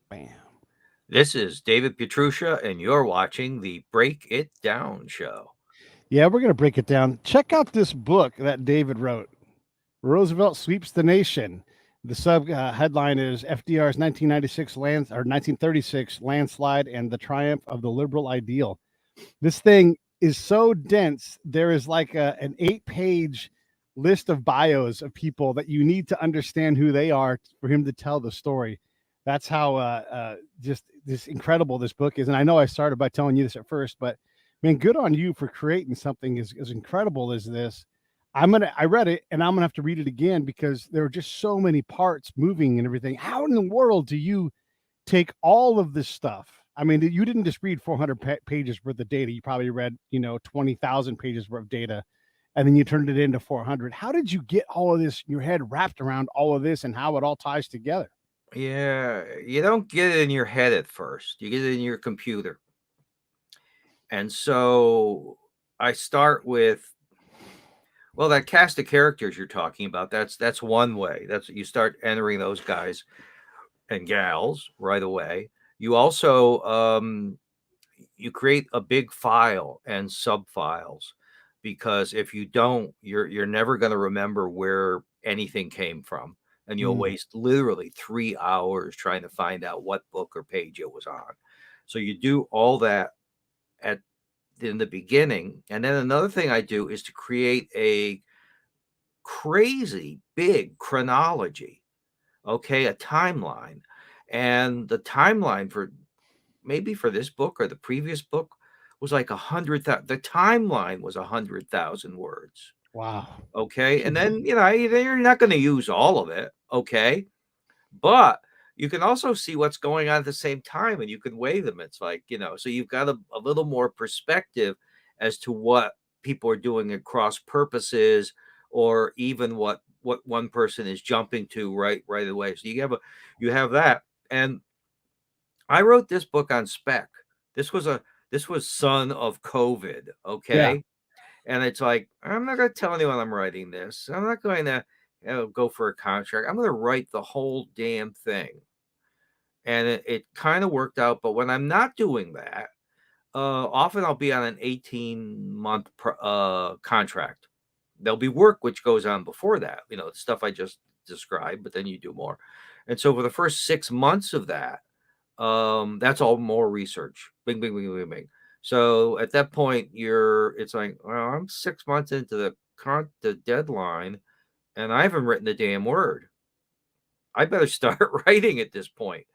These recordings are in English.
Bam. This is David Pietrusza, and you're watching the Break It Down show. Yeah, we're going to break it down. Check out this book that David wrote, Roosevelt Sweeps the Nation. The sub headline is FDR's 1996 or 1936 landslide and the triumph of the liberal ideal. This thing is so dense. There is like an 8-page list of bios of people that you need to understand who they are for him to tell the story. That's how just this incredible this book is. And I know I started by telling you this at first, but man, good on you for creating something as incredible as this. I read it and I'm gonna have to read it again because there are just so many parts moving and everything. How in the world do you take all of this stuff? I mean, you didn't just read 400 pages worth of data. You probably read, 20,000 pages worth of data, and then you turned it into 400. How did you get all of this in your head wrapped around all of this and how it all ties together? Yeah, you don't get it in your head at first. You get it in your computer. And so I start with, well, that cast of characters you're talking about, that's one way. That's you start entering those guys and gals right away. You also you create a big file and sub files, because if you don't, you're never going to remember where anything came from, and you'll Mm. waste literally 3 hours trying to find out what book or page it was on. So you do all that at in the beginning, and then another thing I do is to create a crazy big chronology, okay, a timeline. And the timeline for maybe for this book or the previous book was like 100,000. The timeline was 100,000 words. Wow. Okay. And then, you're not going to use all of it. Okay. But you can also see what's going on at the same time and you can weigh them. It's like, so you've got a little more perspective as to what people are doing across purposes, or even what one person is jumping to right away. So you have that. And I wrote this book on spec. This was son of COVID, Yeah. okay? And it's like, I'm not going to tell anyone I'm writing this. I'm not going to go for a contract. I'm going to write the whole damn thing. And it kind of worked out. But when I'm not doing that, often I'll be on an 18-month contract. There'll be work which goes on before that, stuff I just described, but then you do more. And so for the first 6 months of that, that's all more research. Bing, bing, bing, bing, bing. So at that point, it's like, well, I'm 6 months into the deadline, and I haven't written a damn word. I better start writing at this point.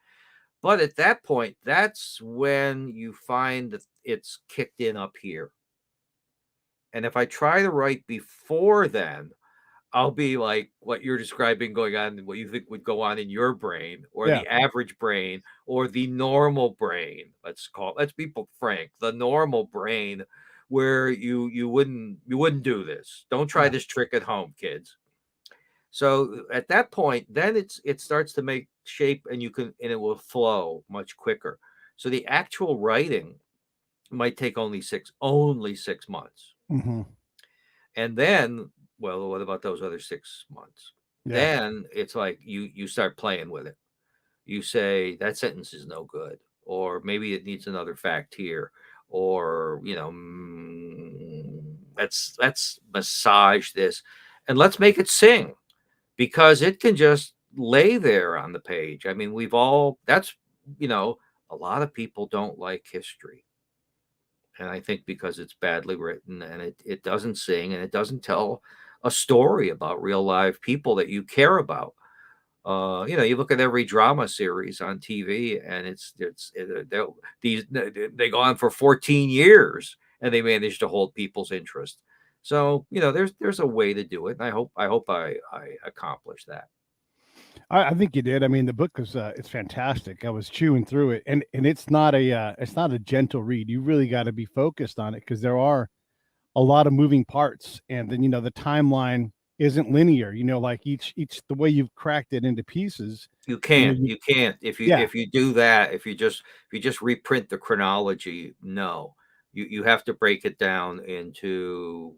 But at that point, that's when you find that it's kicked in up here. And if I try to write before then, I'll be like what you're describing going on, what you think would go on in your brain, or Yeah. the average brain, or the normal brain. Let's be frank, the normal brain, where you wouldn't do this. Don't try Yeah. this trick at home, kids. So at that point, then it starts to make shape, and it will flow much quicker. So the actual writing might take only 6 months. Hmm. And then, well, what about those other 6 months? Yeah. Then it's like you start playing with it. You say that sentence is no good, or maybe it needs another fact here, or let's massage this, and let's make it sing, because it can just lay there on the page. I mean, you know a lot of people don't like history, and I think because it's badly written, and it doesn't sing, and it doesn't tell a story about real live people that you care about. You look at every drama series on TV, and they go on for 14 years, and they manage to hold people's interest. So there's a way to do it, and I hope I accomplish that. I think you did. I mean, the book is it's fantastic. I was chewing through it, and it's not a gentle read. You really got to be focused on it because there are a lot of moving parts, and then the timeline isn't linear. Like each the way you've cracked it into pieces. You You know, can't. you, You can't. If you yeah, if you do that, if you just reprint the chronology, no. You have to break it down into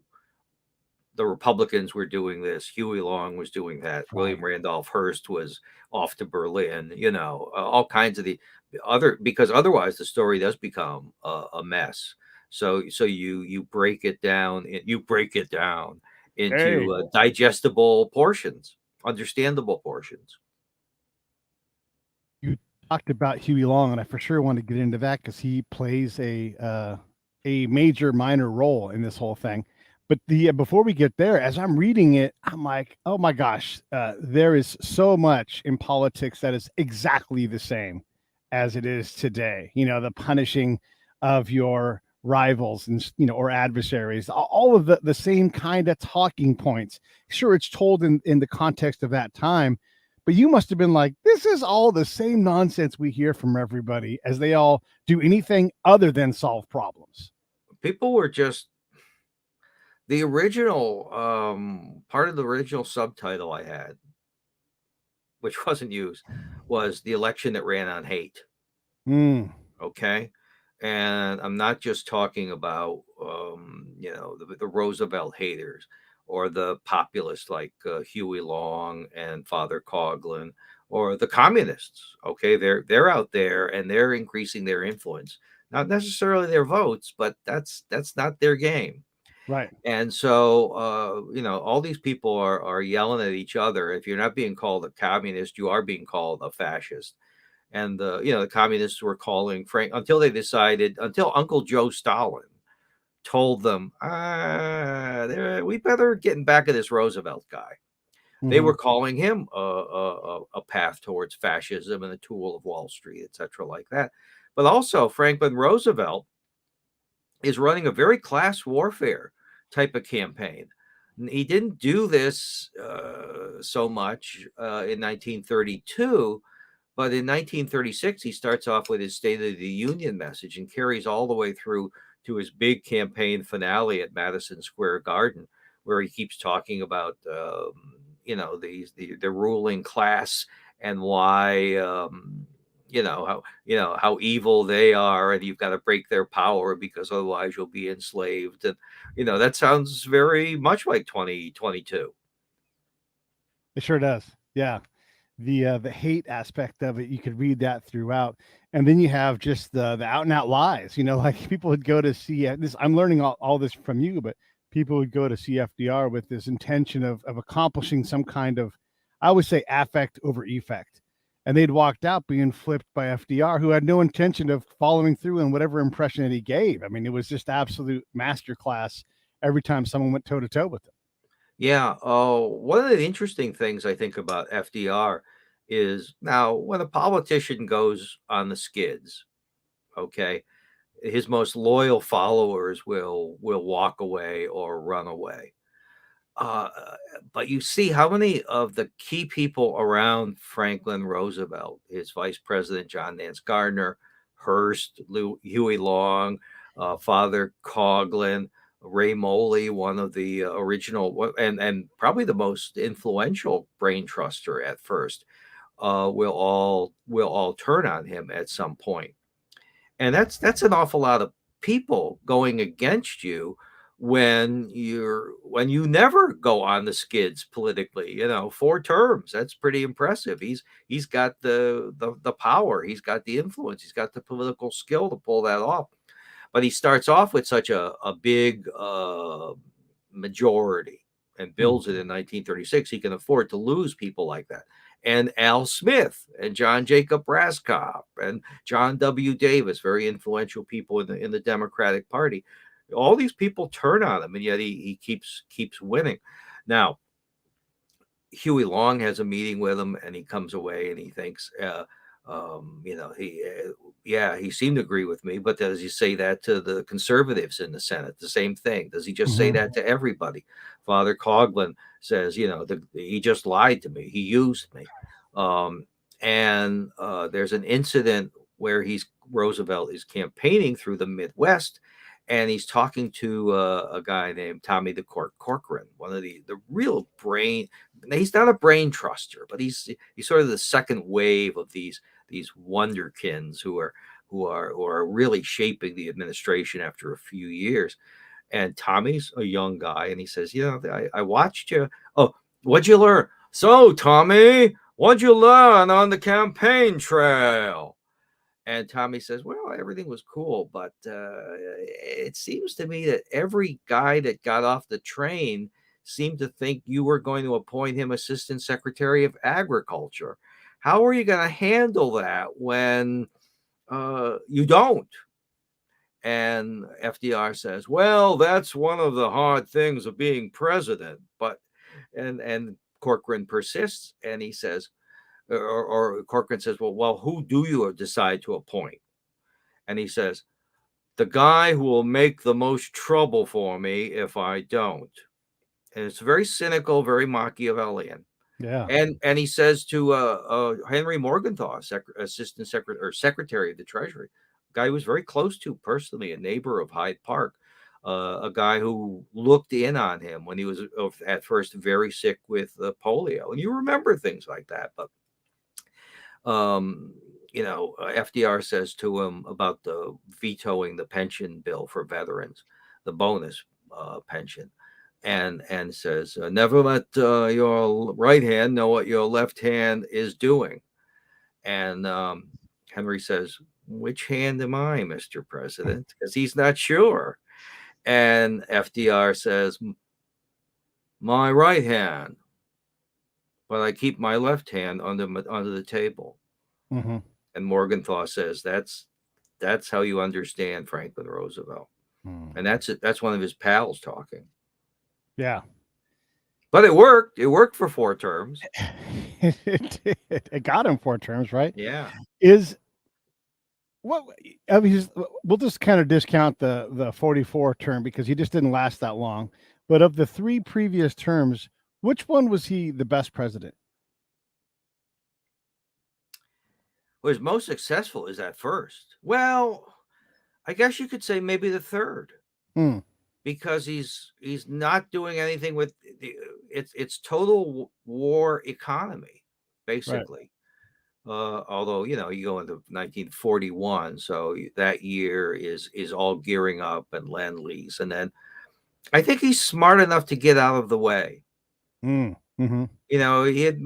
the Republicans were doing this. Huey Long was doing that. Right. William Randolph Hearst was off to Berlin. All kinds of the other, because otherwise the story does become a mess. So you break it down. You break it down Hey, into digestible portions, understandable portions. you talked about Huey Long, and I for sure want to get into that because he plays a major minor role in this whole thing. But before we get there, as I'm reading it, I'm like, oh my gosh, there is so much in politics that is exactly the same as it is today. The punishing of your rivals and or adversaries, all of the same kind of talking points. Sure, it's told in the context of that time, but you must have been like, this is all the same nonsense we hear from everybody as they all do anything other than solve problems. People were just the original part of the original subtitle I had, which wasn't used, was the election that ran on hate. Mm, Okay. And I'm not just talking about, the Roosevelt haters or the populists like Huey Long and Father Coughlin or the communists. Okay. They're out there and they're increasing their influence, not necessarily their votes, but that's not their game. right. And so, all these people are yelling at each other. If you're not being called a communist, you are being called a fascist. And the communists were calling Frank until Uncle Joe Stalin told them, we better get back of this Roosevelt guy. They Hmm. were calling him a path towards fascism and a tool of Wall Street, etc., like that. But also, Franklin Roosevelt is running a very class warfare type of campaign. He didn't do this so much in 1932, but in 1936, he starts off with his State of the Union message and carries all the way through to his big campaign finale at Madison Square Garden, where he keeps talking about, the ruling class and why, how evil they are, and you've got to break their power because otherwise you'll be enslaved. And that sounds very much like 2022. It sure does. Yeah. The hate aspect of it, you could read that throughout. And then you have just the out and out lies, like people would go to see this. I'm learning all this from you, but people would go to see FDR with this intention of accomplishing some kind of, I would say, affect over effect. And they'd walked out being flipped by FDR, who had no intention of following through in whatever impression that he gave. I mean, it was just absolute masterclass every time someone went toe to toe with him. Yeah. Oh, one of the interesting things I think about FDR is now when a politician goes on the skids, okay, his most loyal followers will walk away or run away. Uh, but you see how many of the key people around Franklin Roosevelt, his vice president John Nance Gardner, Hearst, Huey Long, Father Coughlin, Ray Moley, one of the original and probably the most influential brain truster at first, will all turn on him at some point. And that's an awful lot of people going against you when you never go on the skids politically. 4 terms, that's pretty impressive. He's got the power, he's got the influence, he's got the political skill to pull that off. But he starts off with such a big majority and Hmm. builds it in 1936. He can afford to lose people like that. And Al Smith and John Jacob Raskoff and John W. Davis, very influential people in the Democratic Party. All these people turn on him, and yet he keeps winning. Now, Huey Long has a meeting with him, and he comes away and he thinks, he seemed to agree with me, but does he say that to the conservatives in the Senate? The same thing. Does he just say Hmm. that to everybody? Father Coughlin says, he just lied to me. He used me. And there's an incident where Roosevelt is campaigning through the Midwest, and he's talking to a guy named Tommy the Corcoran, one of the real brain. He's not a brain truster, but he's sort of the second wave of these wonderkins who are really shaping the administration after a few years. And Tommy's a young guy, and he says, I watched you. Oh, what'd you learn? So, Tommy, what'd you learn on the campaign trail? And Tommy says, well, everything was cool, but it seems to me that every guy that got off the train seemed to think you were going to appoint him Assistant Secretary of Agriculture. How are you going to handle that when you don't? And FDR says, well, that's one of the hard things of being president. But and Corcoran persists, and he says, or Corcoran says, well, who do you decide to appoint? And he says, the guy who will make the most trouble for me if I don't. And it's very cynical, very Machiavellian. Yeah. And he says to Henry Morgenthau, assistant secretary or secretary of the Treasury, a guy who was very close to personally, a neighbor of Hyde Park, a guy who looked in on him when he was at first very sick with polio. And you remember things like that. But FDR says to him about the vetoing the pension bill for veterans, the bonus pension, and says, never let your right hand know what your left hand is doing. And Henry says, which hand am I, Mr. President? Because he's not sure. And FDR says, my right hand, but I keep my left hand under the table. Mm-hmm. And Morgenthau says, that's how you understand Franklin Roosevelt. And that's one of his pals talking. Yeah. But it worked. It worked for 4 terms. It did. It got him 4 terms, right? Yeah. We'll just kind of discount the 44 term because he just didn't last that long. But of the 3 previous terms, which one was he the best president? Was most successful is that first. Well, I guess you could say maybe the third. Because he's not doing anything with it's total war economy, basically. Right. Although you go into 1941, so that year is all gearing up and Lend-Lease, and then I think he's smart enough to get out of the way. Mm-hmm. He had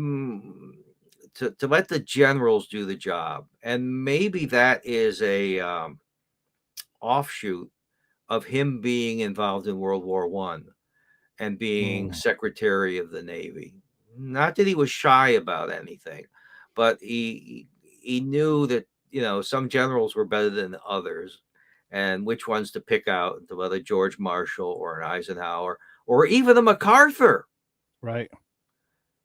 to let the generals do the job, and maybe that is a offshoot of him being involved in World War I and being Secretary of the Navy. Not that he was shy about anything, but he knew that some generals were better than others, and which ones to pick out, to whether George Marshall or an Eisenhower or even a MacArthur. Right.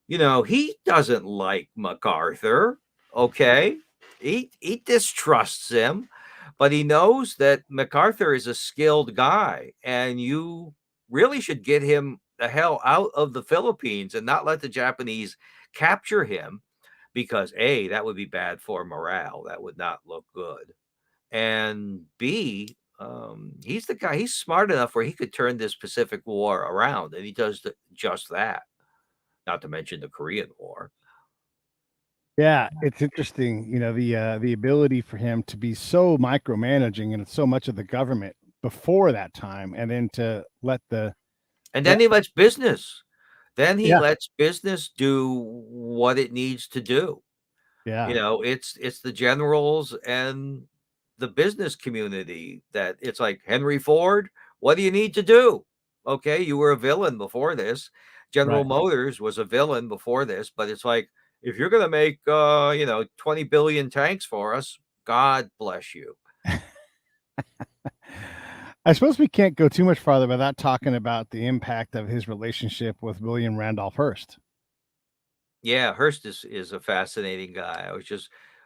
He doesn't like MacArthur. Okay, he distrusts him. But he knows that MacArthur is a skilled guy, and you really should get him the hell out of the Philippines and not let the Japanese capture him, because A, that would be bad for morale. That would not look good. And B, he's the guy, he's smart enough where he could turn this Pacific War around, and he does just that, not to mention the Korean War. Yeah, it's interesting, the ability for him to be so micromanaging and so much of the government before that time, and then to let he lets business. Then he Yeah. lets business do what it needs to do. Yeah. It's the generals and the business community that it's like, Henry Ford, what do you need to do? Okay, you were a villain before this. General Right. Motors was a villain before this, but it's like, if you're going to make 20 billion tanks for us, God bless you. I suppose we can't go too much farther without talking about the impact of his relationship with William Randolph Hearst. Yeah, Hearst is a fascinating guy.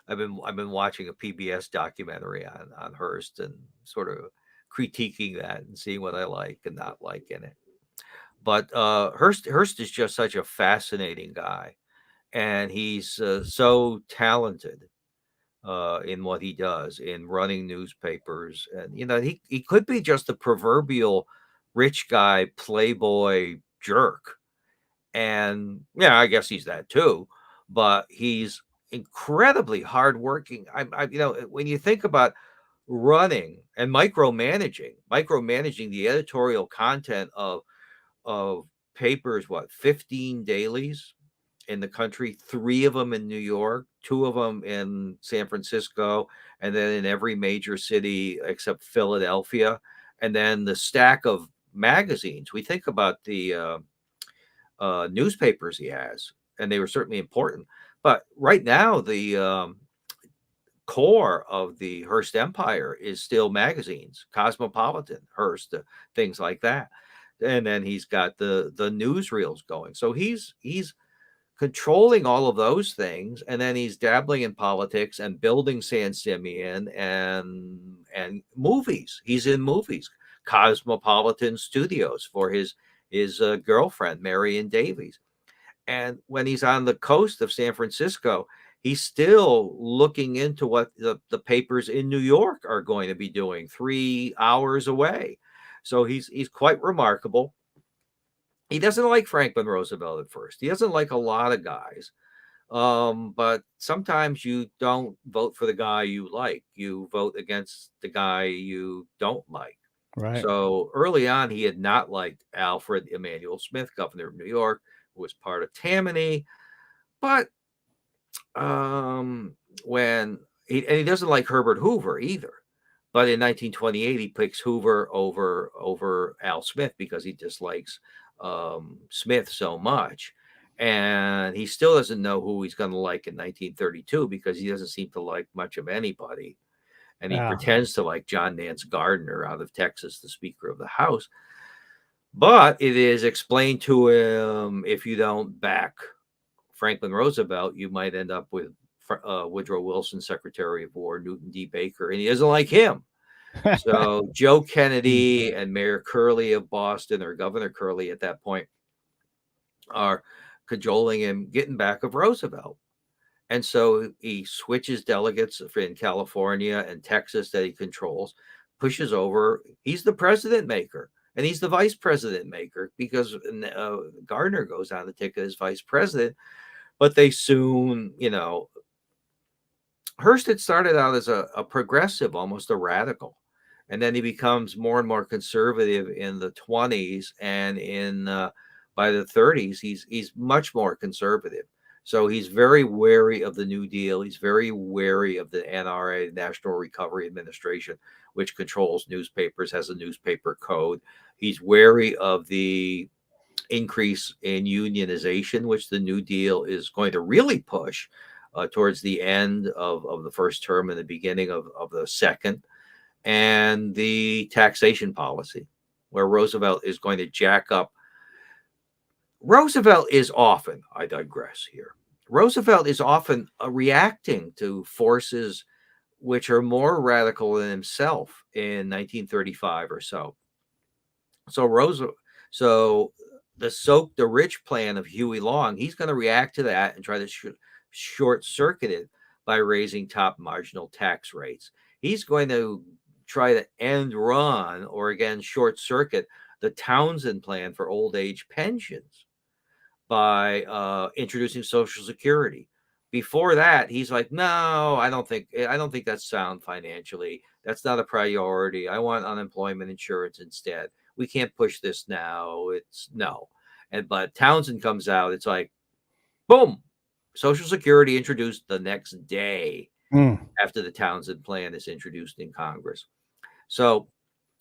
I've been watching a PBS documentary on Hearst and sort of critiquing that and seeing what I like and not like in it. But Hearst is just such a fascinating guy, and he's so talented in what he does, in running newspapers, and he could be just a proverbial rich guy, playboy jerk. And yeah, I guess he's that too, but he's incredibly hardworking. When you think about running and micromanaging the editorial content of papers, 15 dailies in the country, 3 of them in New York, 2 of them in San Francisco, and then in every major city except Philadelphia, and then the stack of magazines. We think about the newspapers he has, and they were certainly important. But right now, the core of the Hearst empire is still magazines, Cosmopolitan, Hearst, things like that. And then he's got the newsreels going. So he's controlling all of those things, and then he's dabbling in politics and building San Simeon and movies. He's in movies, Cosmopolitan Studios for his girlfriend Marion Davies. And when he's on the coast of San Francisco, he's still looking into what the papers in New York are going to be doing 3 hours away. So he's quite remarkable. He doesn't like Franklin Roosevelt at first. He doesn't like a lot of guys. But sometimes you don't vote for the guy you like. You vote against the guy you don't like. Right. So early on, he had not liked Alfred Emanuel Smith, governor of New York, who was part of Tammany. But when he doesn't like Herbert Hoover either. But in 1928, he picks Hoover over Al Smith because he dislikes Smith so much. And he still doesn't know who he's going to like in 1932 because he doesn't seem to like much of anybody. And he pretends to like John Nance Gardner out of Texas, the Speaker of the House. But it is explained to him, if you don't back Franklin Roosevelt, you might end up with Woodrow Wilson, Secretary of War, Newton D. Baker, and he doesn't like him. So Joe Kennedy and Mayor Curley of Boston, or Governor Curley at that point, are cajoling him, getting back of Roosevelt. And so he switches delegates in California and Texas that he controls, pushes over. He's the president maker, and he's the vice president maker because Gardner goes on the ticket as vice president. But they soon, Hearst had started out as a progressive, almost a radical. And then he becomes more and more conservative in the 20s, and by the 30s, he's much more conservative. So he's very wary of the New Deal. He's very wary of the NRA, National Recovery Administration, which controls newspapers, has a newspaper code. He's wary of the increase in unionization, which the New Deal is going to really push towards the end of the first term and the beginning of the second, and the taxation policy, where Roosevelt is going to jack up. Roosevelt is often, I digress here, Roosevelt is often reacting to forces which are more radical than himself in 1935 or so. So the soak the rich plan of Huey Long, he's going to react to that and try to short circuit it by raising top marginal tax rates. He's going to try to end run, or again short circuit, the Townsend plan for old age pensions by introducing Social Security. Before that, he's like, no, I don't think that's sound financially. That's not a priority. I want unemployment insurance instead. We can't push this now. It's no. But Townsend comes out. It's like, boom, Social Security introduced the next day after the Townsend plan is introduced in Congress. So,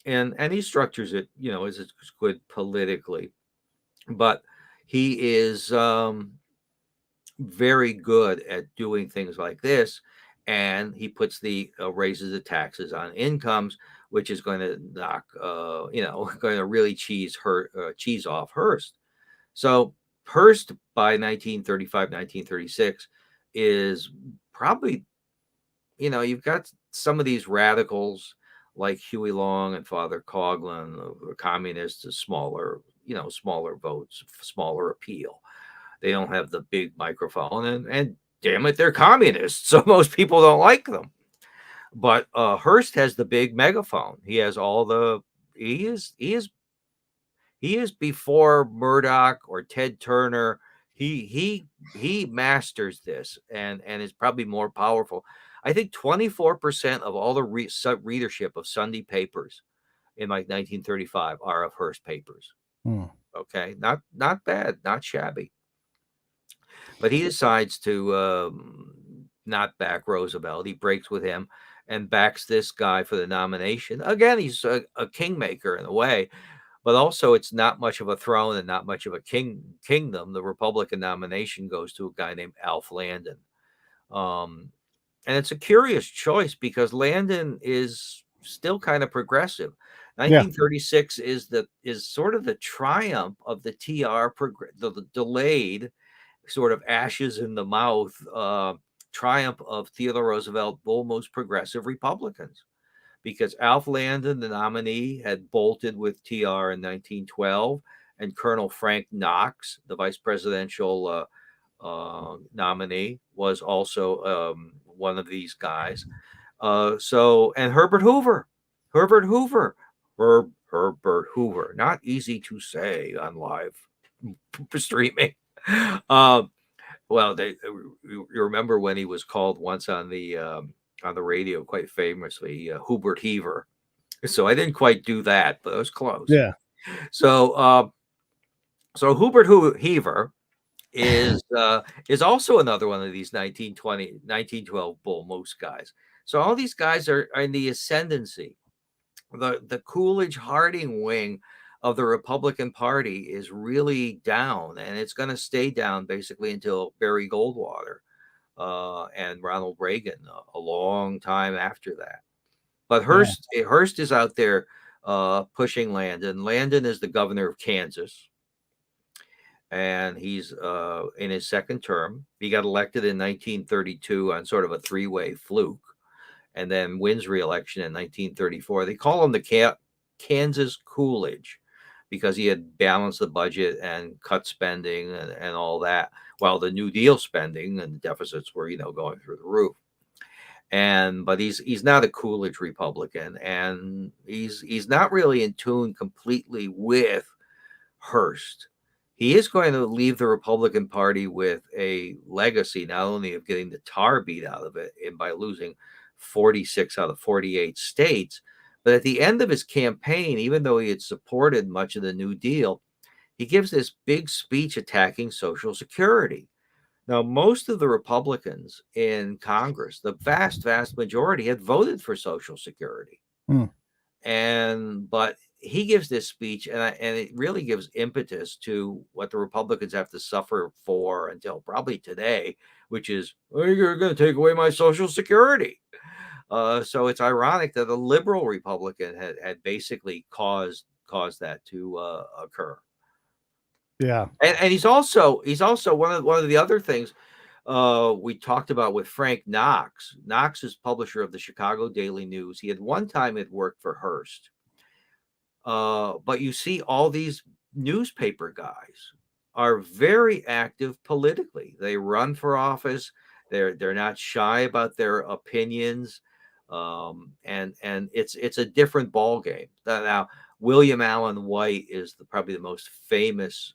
and he structures it, as it's good politically, but he is very good at doing things like this, and he puts raises the taxes on incomes, which is going to knock, going to really cheese off Hearst. So Hearst by 1935, 1936 is probably, you've got some of these radicals like Huey Long and Father Coughlin, the communists, smaller votes, smaller appeal. They don't have the big microphone, and damn it, they're communists, so most people don't like them. But Hearst has the big megaphone. He has he is before Murdoch or Ted Turner. He masters this and is probably more powerful. I think 24% of all the readership of Sunday papers in like 1935 are of Hearst papers. Okay, not bad, not shabby. But he decides to not back Roosevelt. He breaks with him and backs this guy for the nomination. Again, he's a kingmaker in a way, but also it's not much of a throne and not much of a kingdom. The Republican nomination goes to a guy named Alf Landon. And it's a curious choice because Landon is still kind of progressive. 1936 is sort of the triumph of the TR, the delayed sort of ashes in the mouth triumph of Theodore Roosevelt, bull most progressive Republicans, because Alf Landon, the nominee, had bolted with TR in 1912, and Colonel Frank Knox, the vice presidential nominee, was also one of these guys. And Herbert Hoover, not easy to say on live streaming. Well, you remember when he was called once on the radio quite famously, Hubert Heaver. So I didn't quite do that, but it was close. Yeah. So Hubert Heaver is also another one of these 1912 bull moose guys. So all these guys are in the ascendancy. The Coolidge Harding wing of the Republican Party is really down, and it's going to stay down basically until Barry Goldwater and Ronald Reagan a long time after that. But Hearst is out there pushing Landon. Landon is the governor of Kansas, and he's in his second term. He got elected in 1932 on sort of a three-way fluke, and then wins re-election in 1934. They call him the Kansas Coolidge because he had balanced the budget and cut spending and all that, while the New Deal spending and deficits were, going through the roof. But he's not a Coolidge Republican, and he's not really in tune completely with Hearst. He is going to leave the Republican Party with a legacy, not only of getting the tar beat out of it and by losing 46 out of 48 states, but at the end of his campaign, even though he had supported much of the New Deal, he gives this big speech attacking Social Security. Now, most of the Republicans in Congress, the vast, vast majority, had voted for Social Security. But he gives this speech, and it really gives impetus to what the Republicans have to suffer for until probably today, which is, you're going to take away my Social Security. So it's ironic that a liberal Republican had basically caused that to occur. Yeah, and he's also one of the other things we talked about with Frank Knox. Knox is publisher of the Chicago Daily News. He had one time had worked for Hearst, but you see, all these newspaper guys are very active politically. They run for office. They're not shy about their opinions. And it's a different ball game. Now, William Allen White is probably the most famous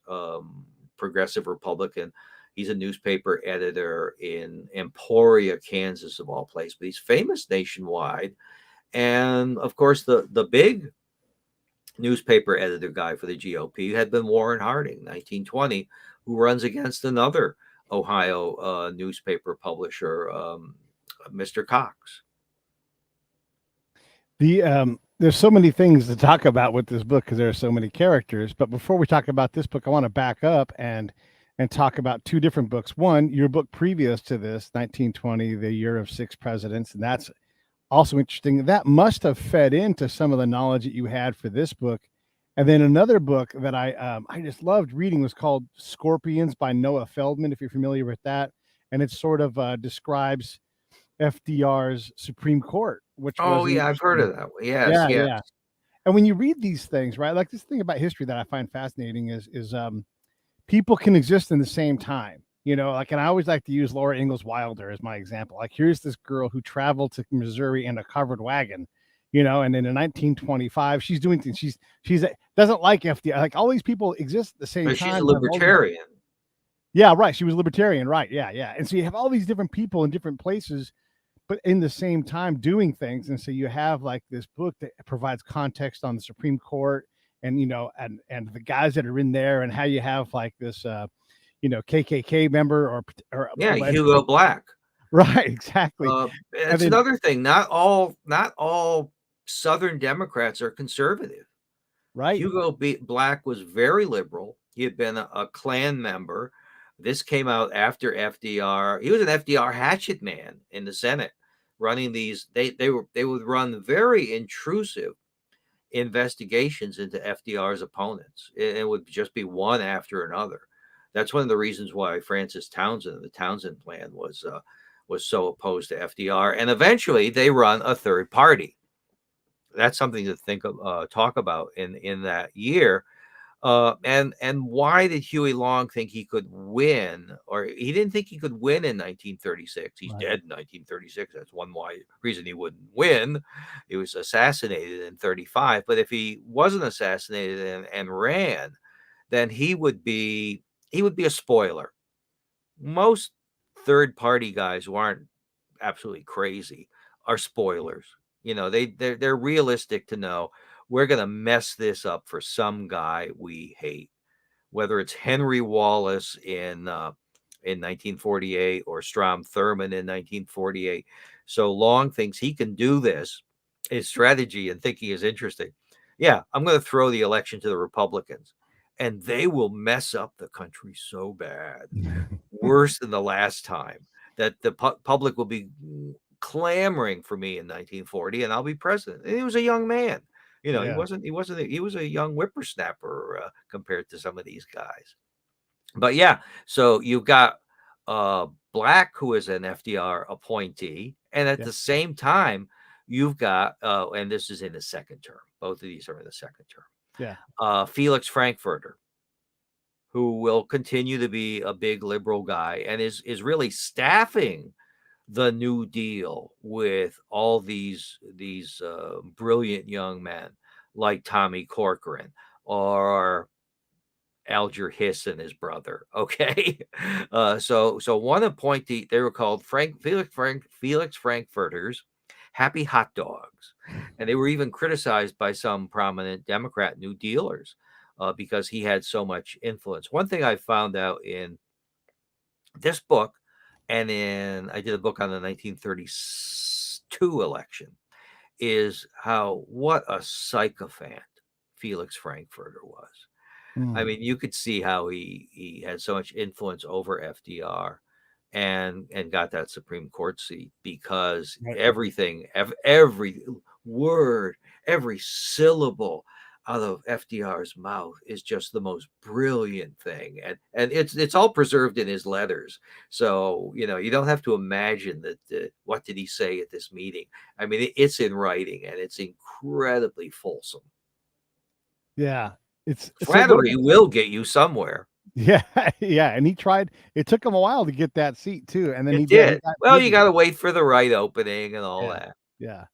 progressive Republican. He's a newspaper editor in Emporia, Kansas, of all places, but he's famous nationwide. And of course, the big newspaper editor guy for the GOP had been Warren Harding, 1920, who runs against another Ohio newspaper publisher, Mr. Cox. There's so many things to talk about with this book because there are so many characters. But before we talk about this book, I want to back up and talk about two different books. One, your book previous to this, 1920, The Year of Six Presidents, and that's also interesting. That must have fed into some of the knowledge that you had for this book. And then another book that I just loved reading was called Scorpions by Noah Feldman, if you're familiar with that. And it sort of describes FDR's Supreme Court, which I've heard of that. Yes. Yeah. And when you read these things, right, like this thing about history that I find fascinating is people can exist in the same time, and I always like to use Laura Ingalls Wilder as my example. Like, here's this girl who traveled to Missouri in a covered wagon, and then in 1925 she's doing things. She's doesn't like FDR. Like, all these people exist at the same time. She's a libertarian. Yeah, right. She was libertarian, right? Yeah, yeah. And so you have all these different people in different places, but in the same time doing things. And so you have like this book that provides context on the Supreme Court, and and the guys that are in there, and how you have like this KKK member or Yeah, alleged Hugo Black. right, exactly. And That's then another thing. Not all Southern Democrats are conservative. right, Black was very liberal. He had been a Klan member. This came out after FDR. He was an FDR hatchet man in the Senate, running these. They would run very intrusive investigations into FDR's opponents. It would just be one after another. That's one of the reasons why Francis Townsend, the Townsend Plan, was so opposed to FDR. And eventually, they run a third party. That's something to talk about in that year. And why did Huey Long think he could win? Or he didn't think he could win in 1936. He's right. dead in 1936. That's one reason he wouldn't win. He was assassinated in 35. But if he wasn't assassinated and ran, then he would be a spoiler. Most third party guys who aren't absolutely crazy are spoilers. They're realistic to know we're going to mess this up for some guy we hate, whether it's Henry Wallace in 1948 or Strom Thurmond in 1948. So Long thinks he can do this. His strategy and thinking is interesting. Yeah, I'm going to throw the election to the Republicans, and they will mess up the country so bad, worse than the last time, that the public will be clamoring for me in 1940, and I'll be president. And he was a young man. He Yeah, he was a young whippersnapper compared to some of these guys. But yeah, so you've got Black, who is an FDR appointee, and at yeah, the same time, you've got and this is in the second term. Both of these are in the second term. yeah, Felix Frankfurter, who will continue to be a big liberal guy and is really staffing the New Deal with all these brilliant young men like Tommy Corcoran or Alger Hiss and his brother. Okay, so one appointee, they were called Felix Frankfurters, Happy Hot Dogs, and they were even criticized by some prominent Democrat New Dealers because he had so much influence. One thing I found out in this book, and I did a book on the 1932 election, is what a sycophant Felix Frankfurter was. I mm, mean, you could see how he had so much influence over FDR and got that Supreme Court seat because right. every word, every syllable out of FDR's mouth is just the most brilliant thing, and it's all preserved in his letters. So you don't have to imagine that. What did he say at this meeting? I mean, it's in writing, and it's incredibly fulsome. Yeah, it's so what? Flattery will get you somewhere. Yeah, yeah, and he tried. It took him a while to get that seat too, and then It he did. got Well, you busy. got to wait for the right opening and all Yeah, that. yeah.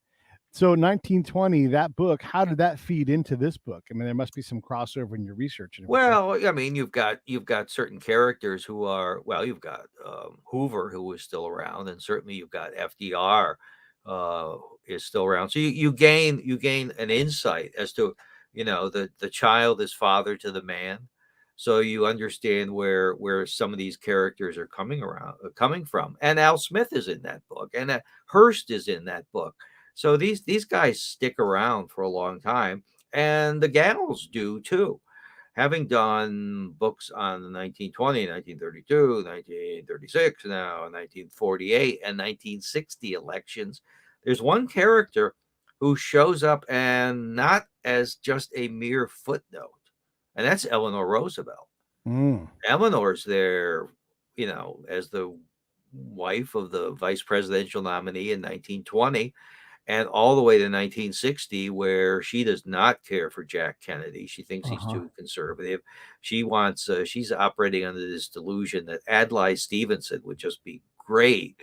So 1920, that book, how did that feed into this book? I mean, there must be some crossover in your research and everything. Well, I mean, you've got certain characters who are you've got Hoover, who is still around, and certainly you've got FDR is still around. So you gain an insight as to the child is father to the man. So you understand where some of these characters are coming from. And Al Smith is in that book, and Hearst is in that book. So these guys stick around for a long time, and the gals do too. Having done books on the 1920, 1932, 1936, now 1948, and 1960 elections, there's one character who shows up, and not as just a mere footnote, and that's Eleanor Roosevelt. Mm, Eleanor's there, as the wife of the vice presidential nominee in 1920, and all the way to 1960, where she does not care for Jack Kennedy. She thinks he's uh-huh. too conservative. She's operating under this delusion that Adlai Stevenson would just be great,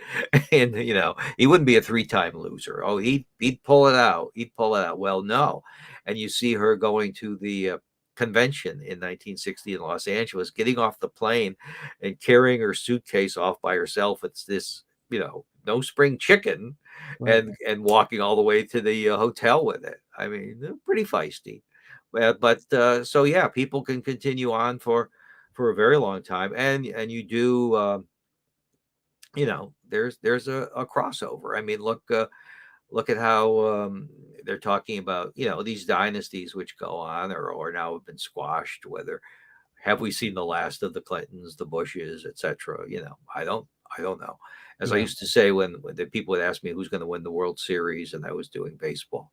and he wouldn't be a three-time loser. Oh, he'd pull it out. He'd pull it out. Well, no, and you see her going to the convention in 1960 in Los Angeles, getting off the plane and carrying her suitcase off by herself. It's this, no spring chicken, Right. and walking all the way to the hotel with it. I mean, they're pretty feisty. So yeah, people can continue on for a very long time, and you do. There's a crossover. I mean, look at how they're talking about these dynasties which go on or now have been squashed. Whether have we seen the last of the Clintons, the Bushes, etc. I don't know. As I Yeah. used to say when the people would ask me who's going to win the World Series and I was doing baseball,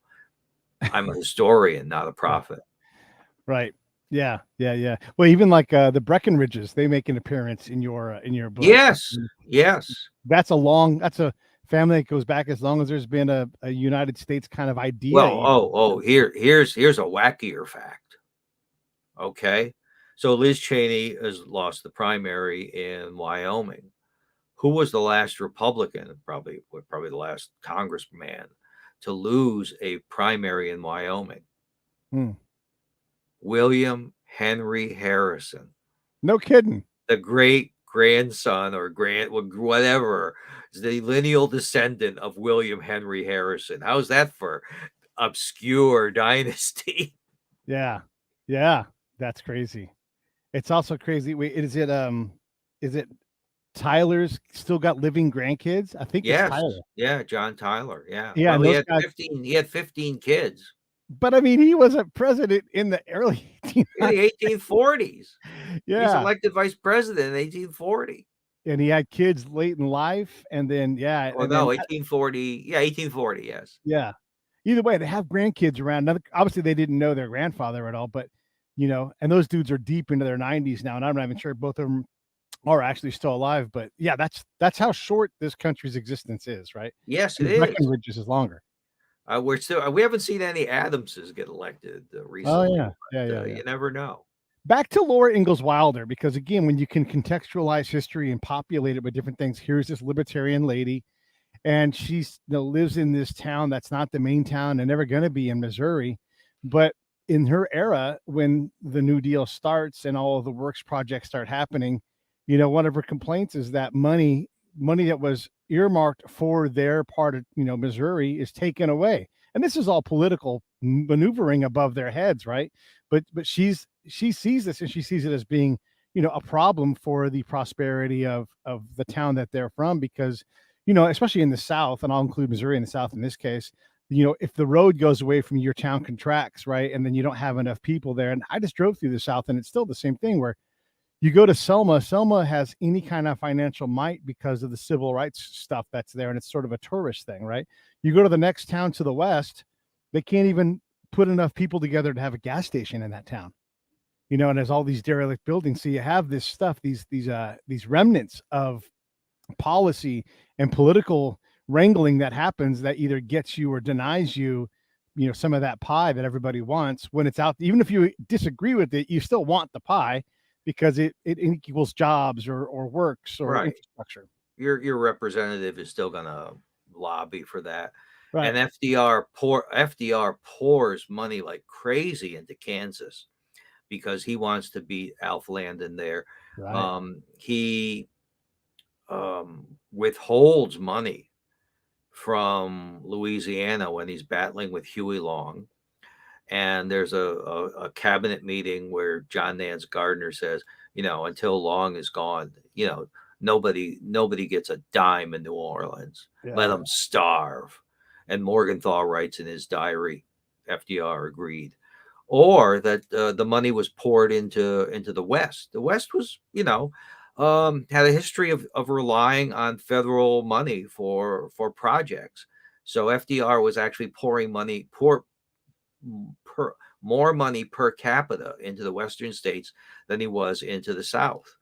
I'm a historian, not a prophet. Right. Yeah. Yeah. Yeah. Well, even like the Breckenridges, they make an appearance in your book. Yes, yes. That's a family that goes back as long as there's been a United States kind of idea. Well, here's a wackier fact. Okay, so Liz Cheney has lost the primary in Wyoming. Who was the last Republican, probably the last congressman to lose a primary in Wyoming? Hmm. William Henry Harrison, No kidding. the great grandson or whatever, the lineal descendant of William Henry Harrison. How's that for obscure dynasty? Yeah. Yeah. That's crazy. It's also crazy. Wait, is it Tyler's still got living grandkids? I think it's Yes, Tyler. yeah, John Tyler. Yeah, Yeah, well, and he those had guys. 15. He had 15 kids. But I mean, he was a president in the early In the 1840s. He's Yeah, elected vice president in 1840. and he had kids late in life, and then Well, and then no, 1840. Yeah, 1840. Yes. yeah. Either way, to have grandkids around. Obviously, they didn't know their grandfather at all, but and those dudes are deep into their 90s now, and I'm not even sure both of them are actually still alive. But yeah, that's how short this country's existence is, right? Yes, it And is. Breckenridge's is longer. We haven't seen any Adamses get elected Oh recently. yeah, yeah, But, yeah, yeah. you never know. Back to Laura Ingalls Wilder, because again, when you can contextualize history and populate it with different things, here's this libertarian lady, and she's lives in this town that's not the main town and never going to be in Missouri, but in her era, when the New Deal starts and all of the works projects start happening, one of her complaints is that money that was earmarked for their part of Missouri is taken away, and this is all political maneuvering above their heads, right? But she sees this, and she sees it as being a problem for the prosperity of the town that they're from, because especially in the South, and I'll include Missouri in the South in this case, if the road goes away from your town contracts, right, and then you don't have enough people there. And I just drove through the South, and it's still the same thing where you go to Selma. Selma has any kind of financial might because of the civil rights stuff that's there, and it's sort of a tourist thing, right? You go to the next town to the west, they can't even put enough people together to have a gas station in that town. And there's all these derelict buildings. So you have this stuff, these remnants of policy and political wrangling that happens that either gets you or denies you, some of that pie that everybody wants when it's out. Even if you disagree with it, you still want the pie because it equals jobs or works or Right. infrastructure. Your representative is still going to lobby for that. Right. And FDR pours money like crazy into Kansas because he wants to beat Alf Landon there. Right. He withholds money from Louisiana when he's battling with Huey Long. And there's a cabinet meeting where John Nance Gardner says, until Long is gone, nobody ggets a dime in New Orleans. Yeah. Let them starve. And Morgenthau writes in his diary, FDR agreed. Or that the money was poured into the West. The West was, had a history of relying on federal money for projects. So FDR was actually pouring more money per capita into the Western states than he was into the South.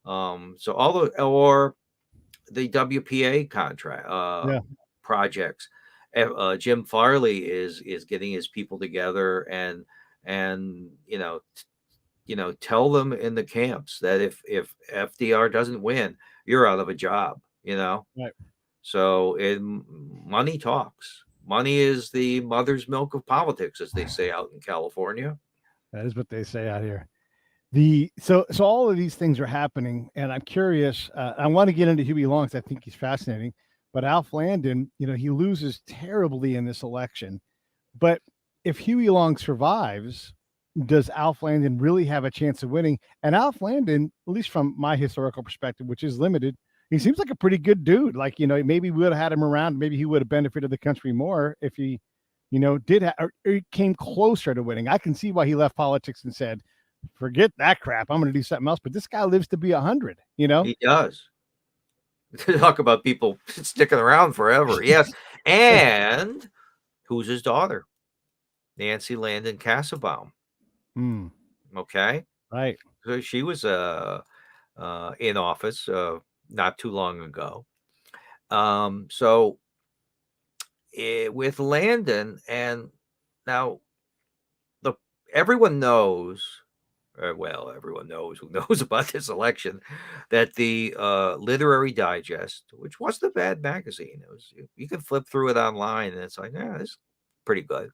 Or the WPA contract projects. Jim Farley is getting his people together and tell them in the camps that if FDR doesn't win, you're out of a job. Right. So money talks. Money is the mother's milk of politics, as they say out in California. That is what they say out here. So all of these things are happening, and I'm curious. I want to get into Huey Long because I think he's fascinating. But Alf Landon, he loses terribly in this election. But if Huey Long survives, does Alf Landon really have a chance of winning? And Alf Landon, at least from my historical perspective, which is limited, he seems like a pretty good dude. Like, maybe we would have had him around. Maybe he would have benefited the country more if he, or he came closer to winning. I can see why he left politics and said, forget that crap. I'm going to do something else. But this guy lives to be 100, He does. Talk about people sticking around forever. Yes. And who's his daughter? Nancy Landon Kassebaum. Okay. Right. So she was in office not too long ago. So with Landon, and now everyone knows, everyone knows who knows about this election, that the Literary Digest, which wasn't a bad magazine, you can flip through it online, and it's like, yeah, this is pretty good.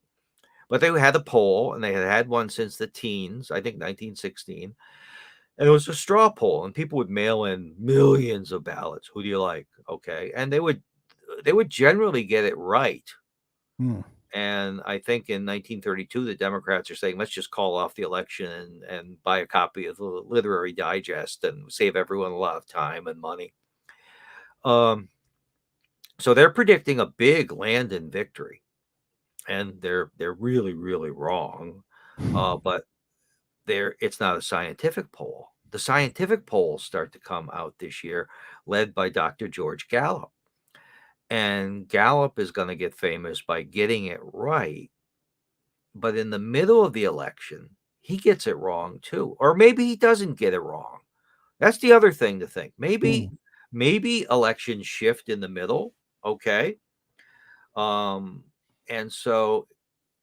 But they had a poll, and they had one since the teens, I think 1916. And it was a straw poll, and people would mail in millions of ballots. Who do you like? Okay. And they would generally get it right. And I think in 1932, the Democrats are saying, let's just call off the election and buy a copy of the Literary Digest and save everyone a lot of time and money. So they're predicting a big Landon victory, and they're really, really wrong. But it's not a scientific poll. The scientific polls start to come out this year, led by Dr. George Gallup. And Gallup is going to get famous by getting it right. But in the middle of the election, he gets it wrong too. Or maybe he doesn't get it wrong. That's the other thing to think. Maybe elections shift in the middle. Okay. And so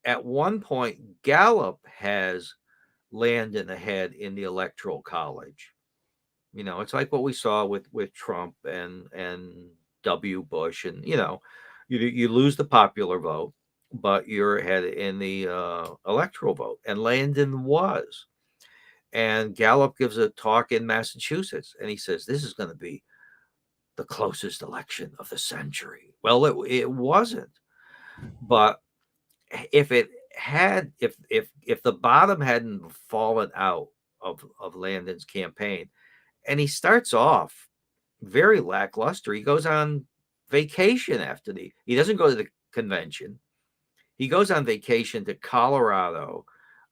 at one point, Gallup has Landon ahead in the Electoral College. It's like what we saw with Trump and W. Bush, and you lose the popular vote, but you're ahead in the electoral vote, and Landon was. And Gallup gives a talk in Massachusetts, and he says this is going to be the closest election of the century. Well, it wasn't, but if it had, if the bottom hadn't fallen out of Landon's campaign, and he starts off very lackluster. He goes on vacation he doesn't go to the convention. He goes on vacation to Colorado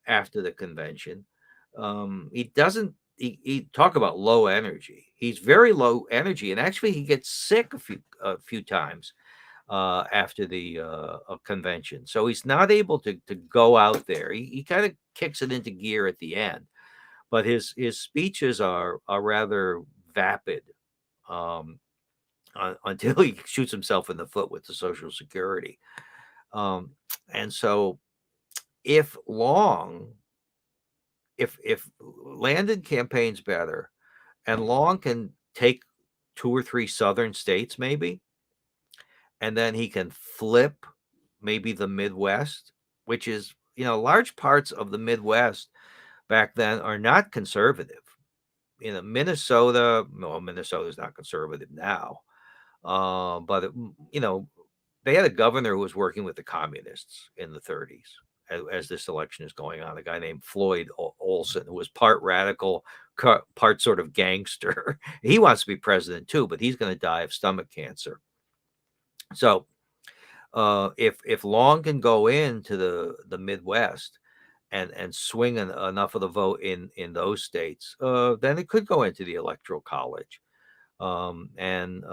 after the convention. He talk about low energy. He's very low energy, and actually he gets sick a few times after the convention. So he's not able to go out there. He kind of kicks it into gear at the end, but his speeches are rather vapid until he shoots himself in the foot with the Social Security. And so if Landon campaigns better and Long can take 2 or 3 southern states maybe, and then he can flip maybe the Midwest, which is, large parts of the Midwest back then are not conservative. Minnesota, well, Minnesota's not conservative now. But they had a governor who was working with the communists in the 30s as this election is going on, a guy named Floyd Olson, who was part radical, part sort of gangster. He wants to be president too, but he's going to die of stomach cancer. So if Long can go into the Midwest and swing enough of the vote in those states, then it could go into the Electoral College, and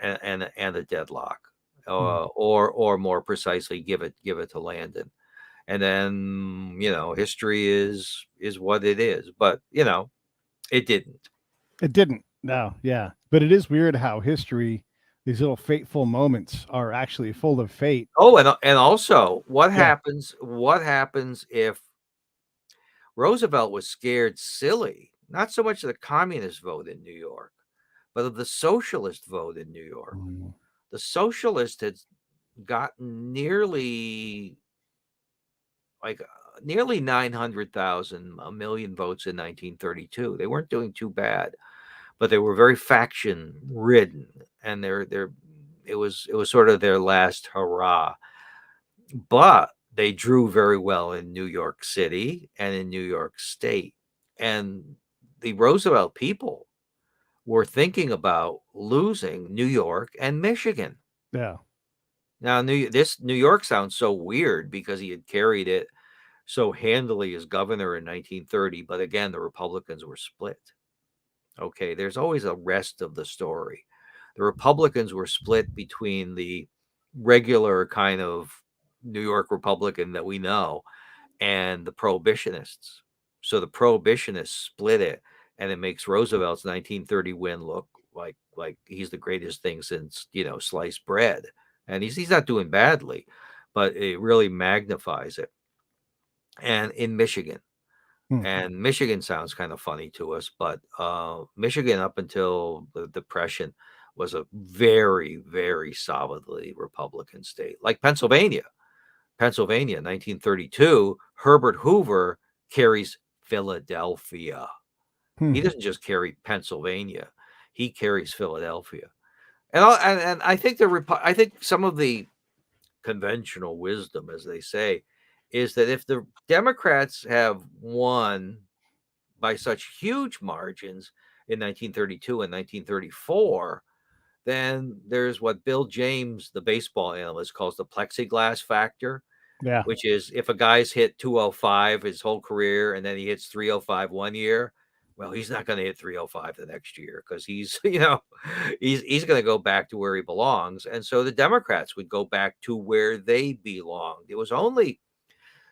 a deadlock, or more precisely, give it to Landon, and then history is what it is. But it didn't. It didn't. No, yeah, but it is weird how history, these little fateful moments, are actually full of fate. Oh, and also what happens? What happens if Roosevelt was scared silly, not so much of the communist vote in New York, but of the socialist vote in New York? The socialist had gotten nearly like nearly 900,000, a million votes in 1932. They weren't doing too bad, but they were very faction ridden, and it was sort of their last hurrah. But they drew very well in New York City and in New York State. And the Roosevelt people were thinking about losing New York and Michigan. Yeah. Now, New York sounds so weird because he had carried it so handily as governor in 1930. But again, the Republicans were split. Okay, there's always a rest of the story. The Republicans were split between the regular kind of New York Republican that we know and the prohibitionists. So the prohibitionists split it, and it makes Roosevelt's 1930 win look like he's the greatest thing since, sliced bread. And he's not doing badly, but it really magnifies it. And in Michigan, and Michigan sounds kind of funny to us, but Michigan up until the Depression was a very, very solidly Republican state, like Pennsylvania. Pennsylvania, 1932, Herbert Hoover carries Philadelphia. He doesn't just carry Pennsylvania; he carries Philadelphia. And I think I think some of the conventional wisdom, as they say, is that if the Democrats have won by such huge margins in 1932 and 1934, then there's what Bill James, the baseball analyst, calls the Plexiglass Factor. Yeah. Which is if a guy's hit 205 his whole career and then he hits 305 one year, well, he's not going to hit 305 the next year because he's going to go back to where he belongs. And so the Democrats would go back to where they belonged. It was only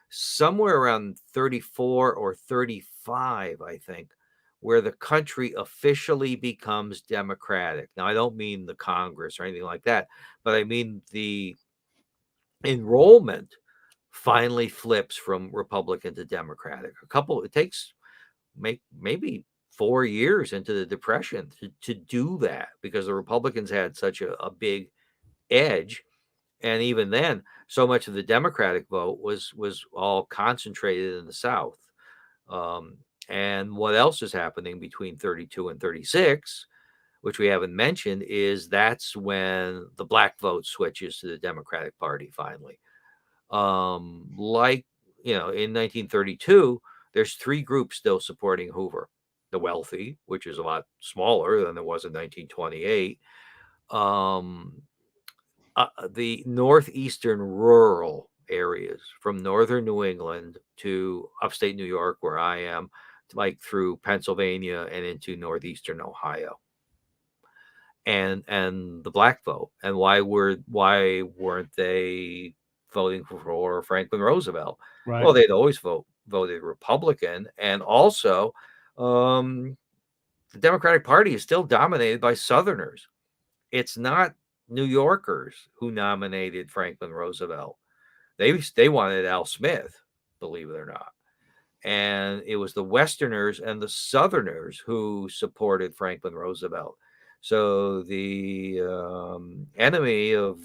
somewhere around 34 or 35, I think, where the country officially becomes democratic. Now, I don't mean the Congress or anything like that, but I mean the enrollment finally flips from Republican to Democratic. It takes maybe 4 years into the Depression to do that because the Republicans had such a big edge. And even then, so much of the Democratic vote was all concentrated in the South. And what else is happening between 32 and 36, which we haven't mentioned, is that's when the black vote switches to the Democratic Party finally. In 1932, there's 3 groups still supporting Hoover. The wealthy, which is a lot smaller than it was in 1928. The northeastern rural areas from northern New England to upstate New York, where I am, like through Pennsylvania and into northeastern Ohio. And the black vote. And why weren't they voting for Franklin Roosevelt? Right. Well, they'd always voted Republican, and also the Democratic Party is still dominated by Southerners. It's not New Yorkers who nominated Franklin Roosevelt. They wanted Al Smith, believe it or not. And it was the Westerners and the Southerners who supported Franklin Roosevelt. So the enemy of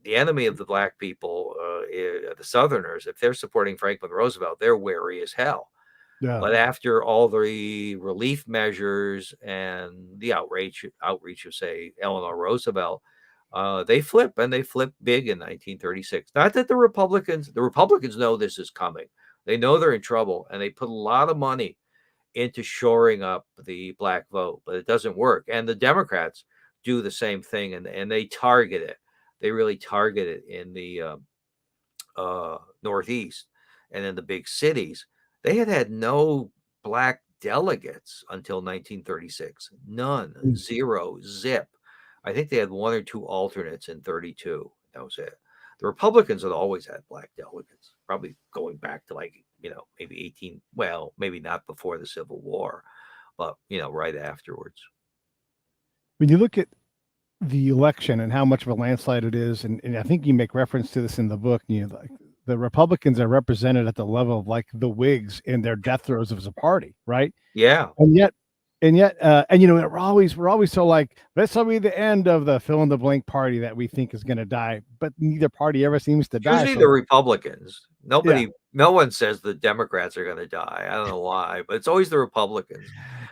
the enemy of the black people, the Southerners, if they're supporting Franklin Roosevelt, they're wary as hell. Yeah. But after all the relief measures and the outreach of, say, Eleanor Roosevelt, they flip, and they flip big in 1936. Not that the Republicans know this is coming. They know they're in trouble, and they put a lot of money into shoring up the black vote, but it doesn't work. And the Democrats do the same thing, and they target it. They really target it in the Northeast and in the big cities. They had no black delegates until 1936. None, zero, zip. I think they had 1 or 2 alternates in 32. That was it. The Republicans had always had black delegates, probably going back to maybe 18. Well, maybe not before the Civil War, but right afterwards. When you look at the election and how much of a landslide it is, and I think you make reference to this in the book, the Republicans are represented at the level of like the Whigs in their death throes as a party, right? Yeah. And yet And yet, and you know, we're always so like, this will be the end of the fill in the blank party that we think is going to die, but neither party ever seems to die. Usually So the Republicans. yeah, No one says the Democrats are going to die. I don't know why, but it's always the Republicans.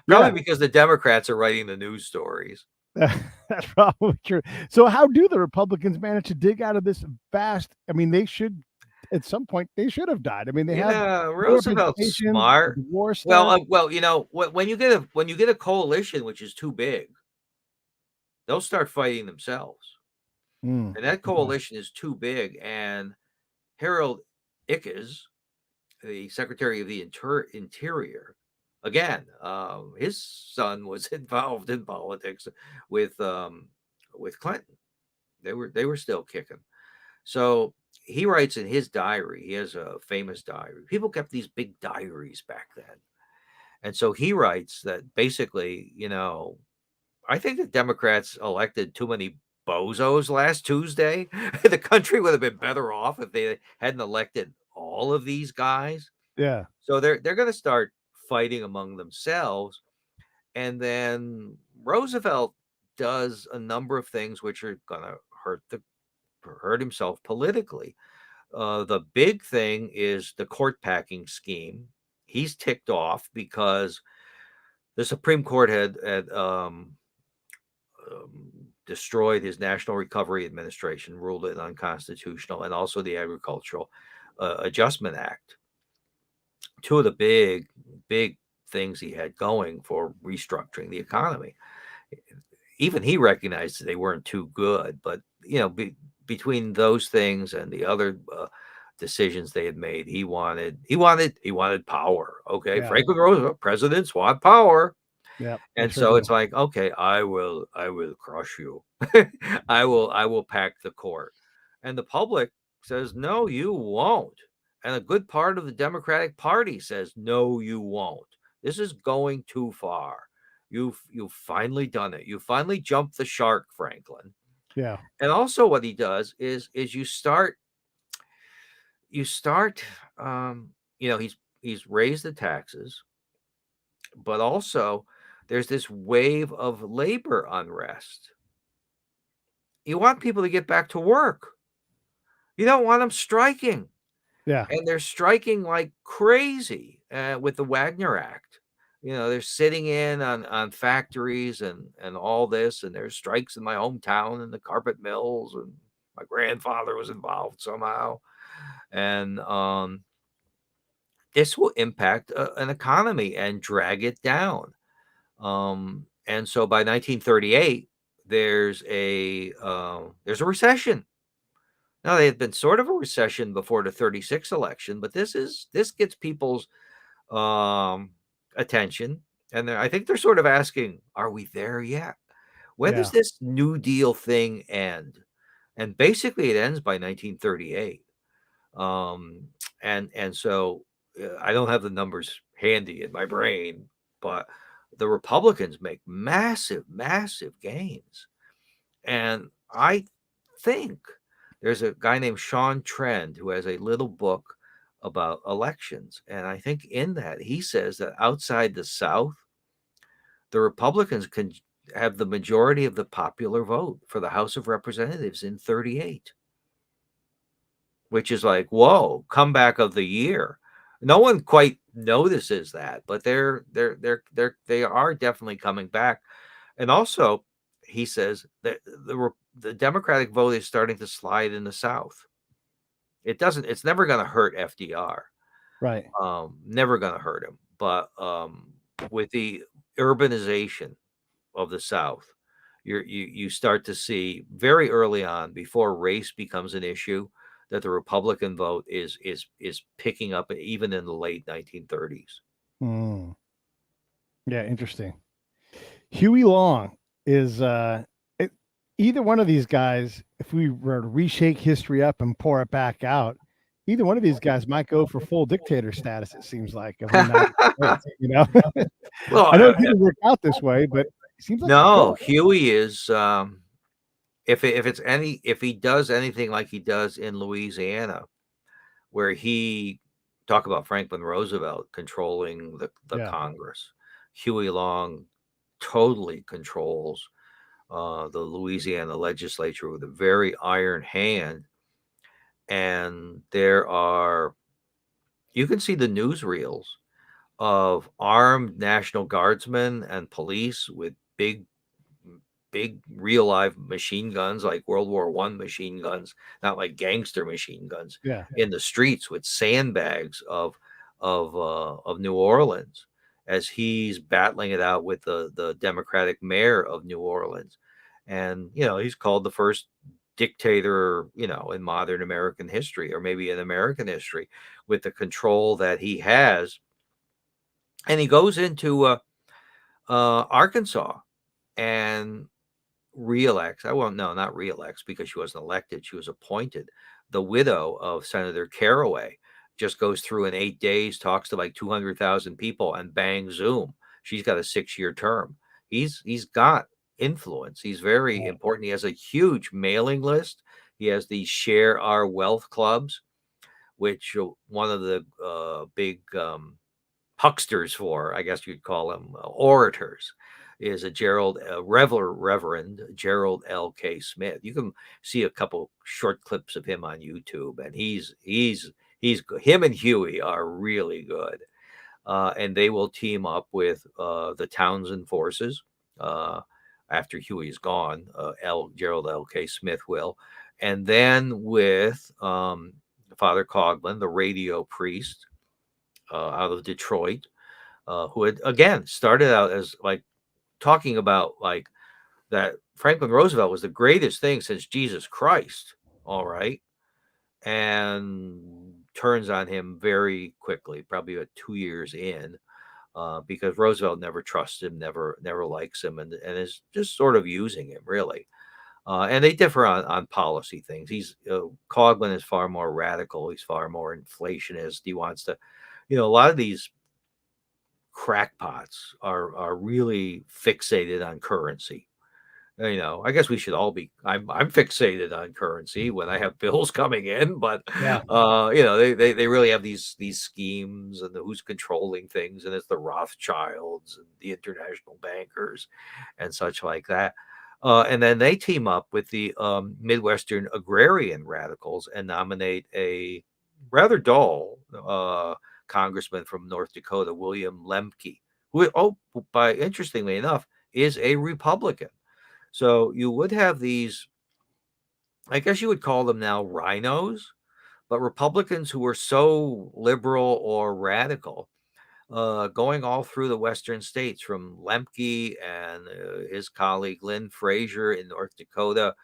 Probably yeah, because the Democrats are writing the news stories. that's probably true. So how do the Republicans manage to dig out of this vast? I mean, they should at some point they should have died. I mean, they had Yeah, no Roosevelt's representation. smart. The war started. Well, you know, when you get a coalition which is too big, they'll start fighting themselves. Mm, And that yeah, coalition is too big. And Harold Ickes, the Secretary of the Interior, again, his son was involved in politics with Clinton. They were still kicking. So he writes in his diary. He has a famous diary. People kept these big diaries back then, and so he writes that basically, you know, I think the Democrats elected too many bozos last Tuesday. The country would have been better off if they hadn't elected all of these guys. yeah, So they're going to start fighting among themselves, and then Roosevelt does a number of things which are going to hurt himself politically. The big thing is the court packing scheme. He's ticked off because the Supreme Court destroyed his National Recovery Administration, ruled it unconstitutional, and also the Agricultural Adjustment Act. Two of the big things he had going for restructuring the economy. Even he recognized they weren't too good, but you know, between those things and the other decisions they had made, he wanted power. Okay, yeah, Franklin Roosevelt, presidents want power. yeah. They And sure so do. it's like, okay, I will crush you. I will pack the court. And the public says, no, you won't. And a good part of the Democratic Party says, no, you won't. This is going too far. You've finally done it. You finally jumped the shark, Franklin. Yeah, And also what he does is you start you know, he's raised the taxes, but also there's this wave of labor unrest. You want people to get back to work. You don't want them striking. yeah, And they're striking like crazy with the Wagner Act. You know, they're sitting in on factories and all this, and there's strikes in my hometown in the carpet mills, and my grandfather was involved somehow. And this will impact an economy and drag it down. And so by 1938, there's a recession. Now they had been sort of a recession before the 36 election, but this gets people's um, attention, and I think they're sort of asking, "Are we there yet? When does yeah. this New Deal thing end?" And basically, it ends by 1938. Um, and so I don't have the numbers handy in my brain, but the Republicans make massive gains. And I think there's a guy named Sean Trend who has a little book about elections. And I think in that he says that outside the South, the Republicans can have the majority of the popular vote for the House of Representatives in 38, which is like, whoa, comeback of the year. No one quite notices that, but they are definitely coming back. And also, he says that the Democratic vote is starting to slide in the South. It's never going to hurt FDR. Right. Never going to hurt him. But with the urbanization of the South, you start to see very early on, before race becomes an issue, that the Republican vote is picking up even in the late 1930s. Mm. Yeah, interesting. Huey Long is it, either one of these guys, if we were to reshake history up and pour it back out, either one of these guys might go for full dictator status, it seems like, of the United States, you know. Well, I know it didn't work out this way, but it seems like it no, could. Huey is if he does anything like he does in Louisiana, where he talk about Franklin Roosevelt controlling the Yeah. Congress, Huey Long totally controls the Louisiana legislature with a very iron hand. And you can see the newsreels of armed National Guardsmen and police with big real live machine guns, like World War I machine guns, not like gangster machine guns, Yeah. in the streets with sandbags of New Orleans as he's battling it out with the Democratic mayor of New Orleans. And he's called the first dictator, in modern American history, or maybe in American history, with the control that he has. And he goes into Arkansas and reelects. Not reelects, because she wasn't elected. She was appointed. The widow of Senator Caraway just goes through in 8 days, talks to like 200,000 people, and bang, zoom, she's got a 6-year term. He's got influence. He's very important. He has a huge mailing list. He has these Share Our Wealth clubs, which one of the big hucksters, for, I guess you'd call them, orators, is Reverend Gerald L.K. Smith. You can see a couple short clips of him on YouTube, and he's good. Him and Huey are really good, and they will team up with the Townsend forces after Huey's gone. Gerald L.K. Smith will, and then with Father Coughlin, the radio priest out of Detroit, who had again started out as like talking about like that Franklin Roosevelt was the greatest thing since Jesus Christ. All right. And turns on him very quickly, probably about 2 years in, because Roosevelt never trusts him, never likes him, and is just sort of using him, really. And they differ on policy things. Coughlin is far more radical. He's far more inflationist. He wants to, a lot of these crackpots are really fixated on currency. I guess we should all be. I'm fixated on currency when I have bills coming in, but Yeah. they really have these schemes, and who's controlling things, and it's the Rothschilds and the international bankers and such like that. And then they team up with the Midwestern agrarian radicals and nominate a rather dull congressman from North Dakota, William Lemke, who, interestingly enough, is a Republican. So you would have these, I guess you would call them now rhinos, but Republicans who were so liberal or radical, going all through the Western states, from Lemke and his colleague Lynn Frazier in North Dakota,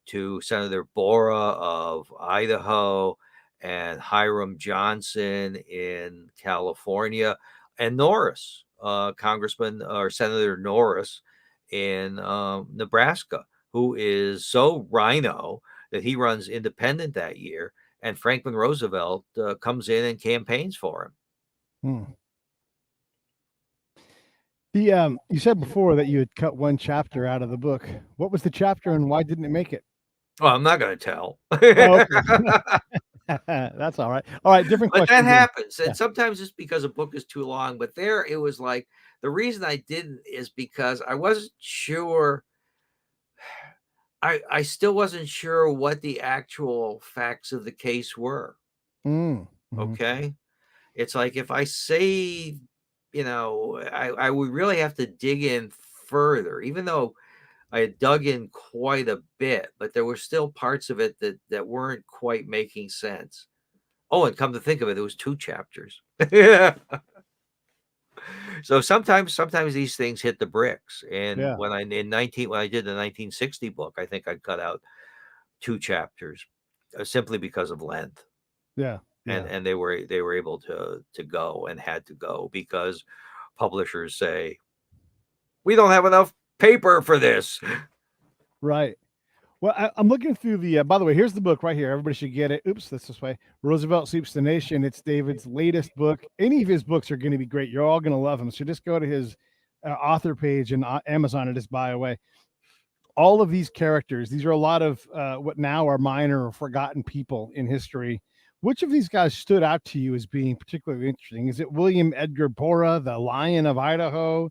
to Senator Bora of Idaho, and Hiram Johnson in California, and Norris, Congressman or Senator Norris in Nebraska, who is so rhino that he runs independent that year, and Franklin Roosevelt comes in and campaigns for him. You said before that you had cut one chapter out of the book. What was the chapter, and why didn't it make it? Well, I'm not going to tell. Oh, okay. That's all right. All right, different But question. that happens, and sometimes it's because a book is too long. But there, it was like, the reason I didn't is because I wasn't sure. I still wasn't sure what the actual facts of the case were. Mm-hmm. Okay, it's like, if I say, I would really have to dig in further, even though I had dug in quite a bit, but there were still parts of it that weren't quite making sense. Oh, and come to think of it, there was 2 chapters. Yeah. So sometimes these things hit the bricks. And when I did the 1960 book, I think I cut out 2 chapters simply because of length. Yeah. And they were able to go, and had to go, because publishers say, we don't have enough paper for this. Right. Well, I'm looking through the, by the way, here's the book right here. Everybody should get it. Oops, that's this way. Roosevelt Sweeps the Nation. It's David's latest book. Any of his books are going to be great. You're all going to love him. So just go to his author page and Amazon and just buy away. All of these characters, these are a lot of what now are minor or forgotten people in history. Which of these guys stood out to you as being particularly interesting? Is it William Edgar Bora, the Lion of Idaho?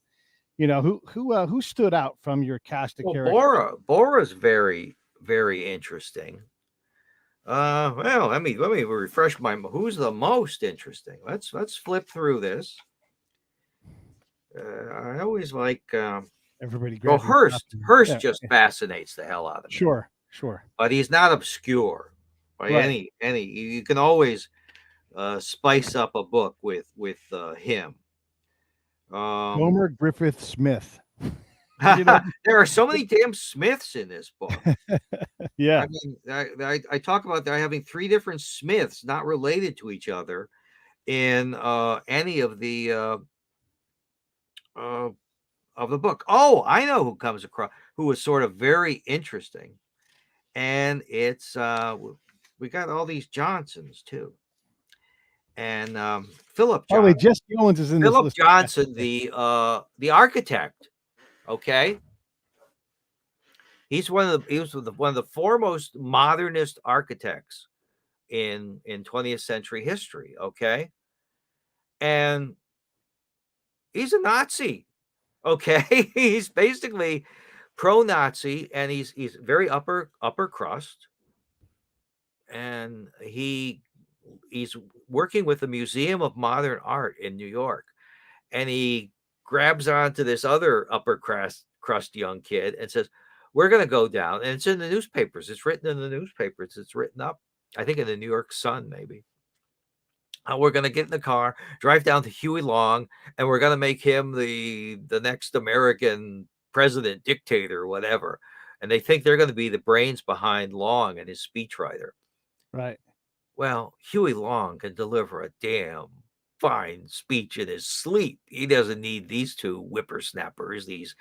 who stood out from your cast of Well, characters? Bora's very, very interesting. Well, let me refresh my. Who's the most interesting? Let's flip through this. I always like. Everybody Well, grab your Hearst. copy. Hearst Yeah, just fascinates the hell out of me. sure. But he's not obscure by Right. any. You can always spice up a book with him. Gomer Griffith Smith. You know? There are so many damn Smiths in this book. Yeah. I mean, I talk about there having 3 different Smiths not related to each other in any of the book. Oh, I know who comes across who was sort of very interesting, and it's we got all these Johnsons too, and Philip By the way, Johnson. Jesse Owens is in this Philip list. Johnson, the architect. Okay, he was one of the foremost modernist architects in 20th century history. Okay, and he's a Nazi. Okay, he's basically pro-Nazi, and he's very upper crust, and he's working with the Museum of Modern Art in New York, and he grabs onto this other upper crust young kid and says, "We're going to go down," and it's in the newspapers. It's written in the newspapers. It's written up, I think, in the New York Sun, maybe. We're going to get in the car, drive down to Huey Long, and we're going to make him the next American president, dictator, whatever. And they think they're going to be the brains behind Long and his speechwriter. Right. Well, Huey Long can deliver a damn fine speech in his sleep. He doesn't need these 2 whippersnappers, these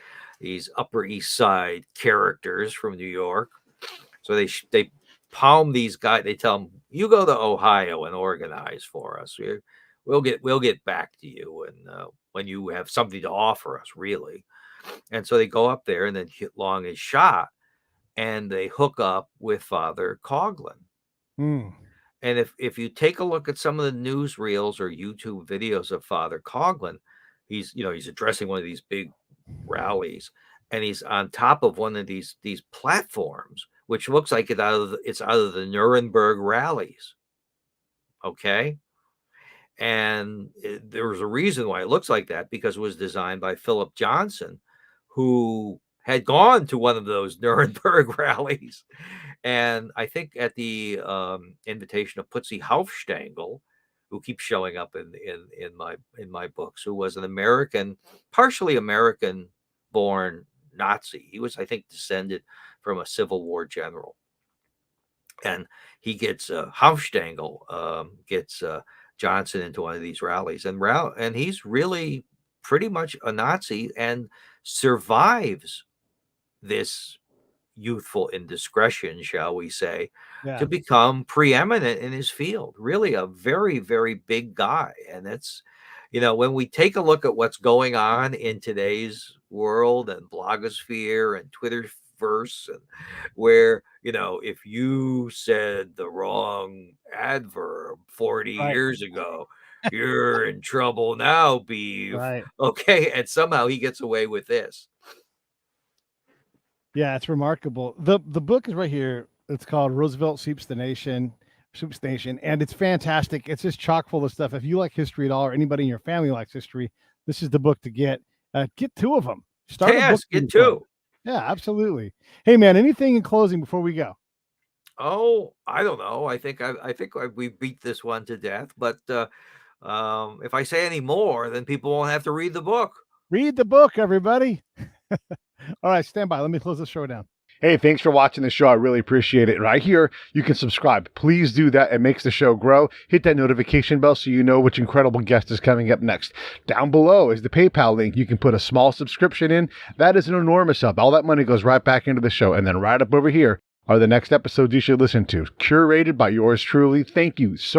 Upper East Side characters from New York. So they palm these guys. They tell them, "You go to Ohio and organize for us. We'll get back to you when you have something to offer us, really." And so they go up there, and then Long is shot, and they hook up with Father Coughlin. Hmm. And if you take a look at some of the newsreels or YouTube videos of Father Coughlin, he's addressing one of these big rallies, and he's on top of one of these platforms, which looks like it's out of the Nuremberg rallies. Okay. And there was a reason why it looks like that, because it was designed by Philip Johnson, who had gone to one of those Nuremberg rallies. And I think at the invitation of Putzi Hofstangl, who keeps showing up in my books, who was an American, partially American born Nazi. He was, I think, descended from a Civil War general. And he gets Hofstangl gets Johnson into one of these rallies, and he's really pretty much a Nazi and survives this youthful indiscretion, shall we say, Yeah. to become preeminent in his field. Really a very, very big guy. And it's, when we take a look at what's going on in today's world and blogosphere and Twitterverse, and where, if you said the wrong adverb 40 Right. years ago, you're in trouble now, beef. Right. Okay. And somehow he gets away with this. Yeah, it's remarkable. The book is right here. It's called Roosevelt Sweeps Nation, and it's fantastic. It's just chock full of stuff. If you like history at all, or anybody in your family likes history, this is the book to get. Get 2 of them. Start a book. Get 2. Yeah, absolutely. Hey, man, anything in closing before we go? Oh, I don't know. I think we beat this one to death. But if I say any more, then people won't have to read the book. Read the book, everybody. All right, stand by. Let me close the show down. Hey, thanks for watching the show. I really appreciate it. Right here, you can subscribe. Please do that. It makes the show grow. Hit that notification bell so you know which incredible guest is coming up next. Down below is the PayPal link. You can put a small subscription in. That is an enormous help. All that money goes right back into the show. And then right up over here are the next episodes you should listen to, curated by yours truly. Thank you so